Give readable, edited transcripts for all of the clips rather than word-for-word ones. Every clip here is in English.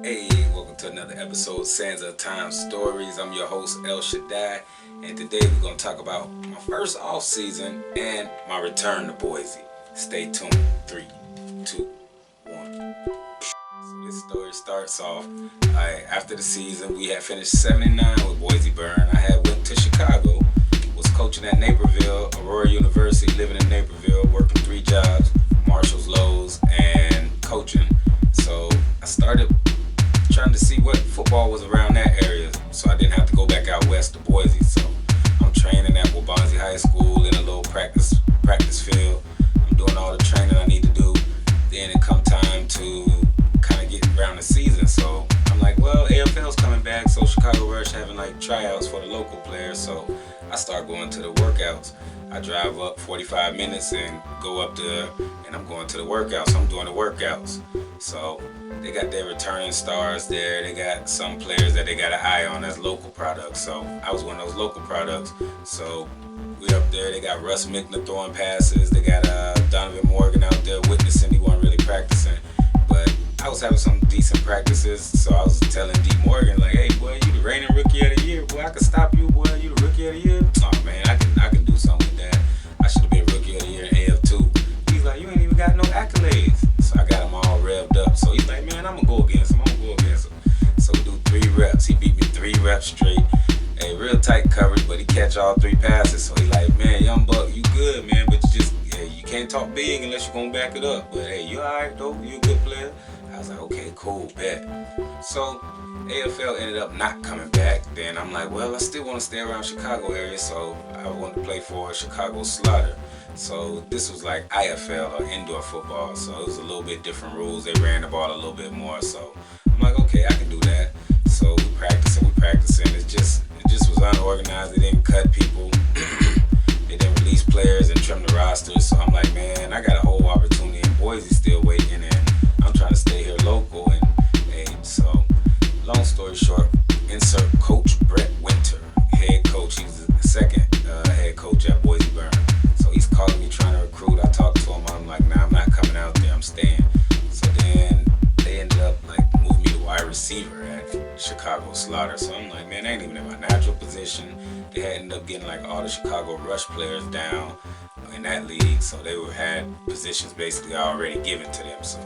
Hey, welcome to another episode of Sands of Time Stories. I'm your host, El Shaddai, and today we're going to talk about my first off season and my return to Boise. Stay tuned. 3, 2, 1. So this story starts off after the season. We had finished 79 with Boise Burn. I had went to Chicago, was coaching at Naperville, Aurora University, living in Naperville, working 3 jobs, Marshall's, Lowe's, and coaching. So I started trying to see what football was around that area, so I didn't have to go back out west to Boise. So I'm training at Boise High School in a little practice field. I'm doing all the training I need to do. Then it come time to kind of get around the season. So I'm like, well, AFL's coming back, so Chicago Rush having like tryouts for the local players. So I start going to the workouts. I drive up 45 minutes and go up there, and I'm going to the workouts. I'm doing the workouts. So they got their returning stars there. They got some players that they got an eye on as local products. So I was one of those local products. So we up there. They got Russ Mickner throwing passes. They got Donovan Morgan out there witnessing. He wasn't really practicing, but I was having some decent practices. So I was telling D Morgan, like, hey boy, you the reigning rookie of the year. Boy, I can stop you, boy. You the rookie of the year. Oh man, I can do something with that. I should have been rookie of the year in AF2. He's like, you ain't even got no accolades. So I got him all revved up. So he's like, man, I'm gonna go against him. So we do 3 reps. He beat me 3 reps straight. Hey, real tight coverage, but he catch all 3 passes. So he like, man, young buck, you good, man, but you can't talk big unless you're gonna back it up. But hey, you alright though, you a good player. I was like, okay, cool, bet. So AFL ended up not coming back. Then I'm like, well, I still want to stay around Chicago area, so I wanted to play for Chicago Slaughter. So this was like IFL or indoor football, so it was a little bit different rules. They ran the ball a little bit more, so I'm like, okay, I can do that. So we practicing. It just was unorganized. They didn't cut people. They didn't release players and trim the rosters. So I'm like, man, I got a whole opportunity in Boise still waiting, and I'm trying to stay here local. And hey, so long story short, insert Coach Brett Winter, head coach. He was the second head coach at Boise Burn. So he's calling me trying to recruit. I talked to him. I'm like, nah, I'm not coming out there. I'm staying. So then they ended up like moving me to wide receiver at Chicago Slaughter. So I'm like, man, I ain't even in my natural position. They had ended up getting like all the Chicago Rush players down in that league. So they had positions basically already given to them. So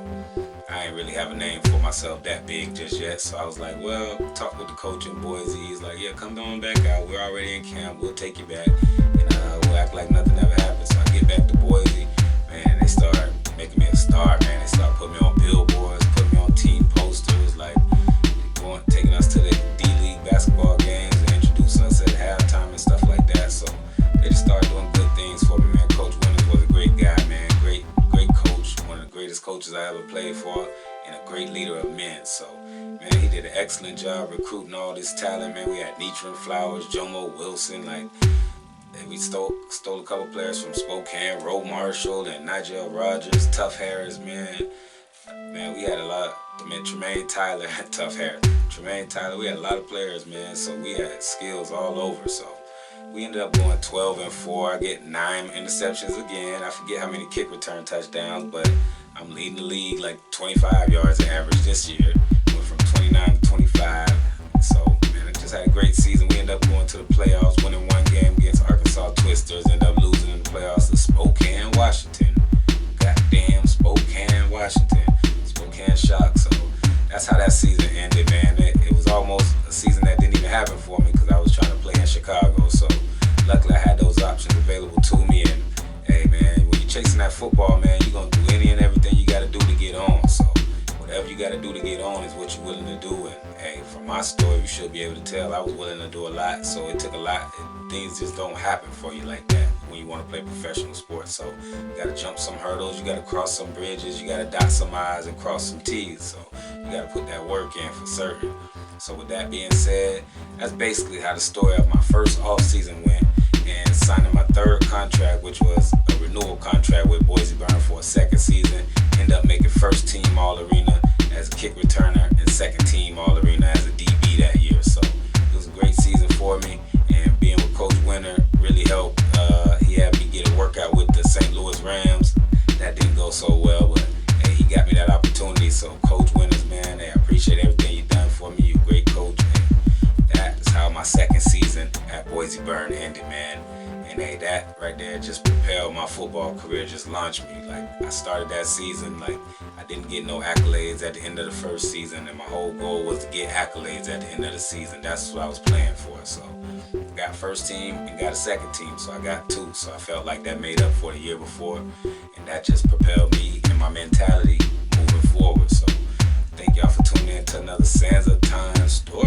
I ain't really have a name for myself that big just yet. So I was like, well, talk with the coach in Boise. He's like, yeah, come on back out. We're already in camp. We'll take you back. And we'll act like nothing ever happened. So I get back to Boise. Man, they start making me a star, man. They start putting me on billboards, putting me on team posters, like taking us to the D-League basketball games and introducing us at halftime and stuff like that. So they just started doing good things for me, man. Coach Winters was a great guy, man. Great coach. One of the greatest coaches I ever played for, and a great leader of men. So, man, he did an excellent job recruiting all this talent, man. We had Neitrin Flowers, Jomo Wilson, like, and we stole a couple players from Spokane, Roe Marshall and Nigel Rogers, Tough Harris, man. Man, we had a lot. Man, Tremaine Tyler had Tough Hair. Tremaine Tyler, we had a lot of players, man. So we had skills all over. So we ended up going 12-4. I get 9 interceptions again. I forget how many kick return touchdowns, but I'm leading the league like 25 yards an average this year. Went from 29 to 25. So, man, I just had a great season. We ended up going to the playoffs, winning 1 game against Arkansas Twisters. Ended up losing in the playoffs to Spokane, Washington. Goddamn Spokane, Washington. Spokane Shock. So that's how that season ended, man. It was almost a season that didn't even happen for me because I was trying to play in Chicago. So luckily I had those options available to me. And hey, man, when you're chasing that football, man, you're going to do any and everything you got to do to get on. So whatever you got to do to get on is what you're willing to do. And hey, from my story, you should be able to tell I was willing to do a lot. So it took a lot. Things just don't happen for you like that when you want to play professional sports. So you got to jump some hurdles, you got to cross some bridges, you got to dot some I's and cross some T's. So you got to put that work in for certain. So with that being said, that's basically how the story of my first off-season went, and signing my 3rd contract, which was a renewal contract with Boise Burn for a 2nd season. Ended up making 1st team All-Arena as a kick returner and 2nd team All-Arena as a DB that year. So it was a great season for me, and being with Coach Winter really helped. He had me get a workout with the St. Louis Rams. That didn't go so well, but hey, he got me that opportunity. So Coach Winters, man, hey, I appreciate everything you that right there just propelled my football career, just launched me. Like, I started that season, like, I didn't get no accolades at the end of the first season, and my whole goal was to get accolades at the end of the season. That's what I was playing for. So I got first team and got a second team, so I got two. So I felt like that made up for the year before, and that just propelled me and my mentality moving forward. So thank y'all for tuning in to another Sands of Time story.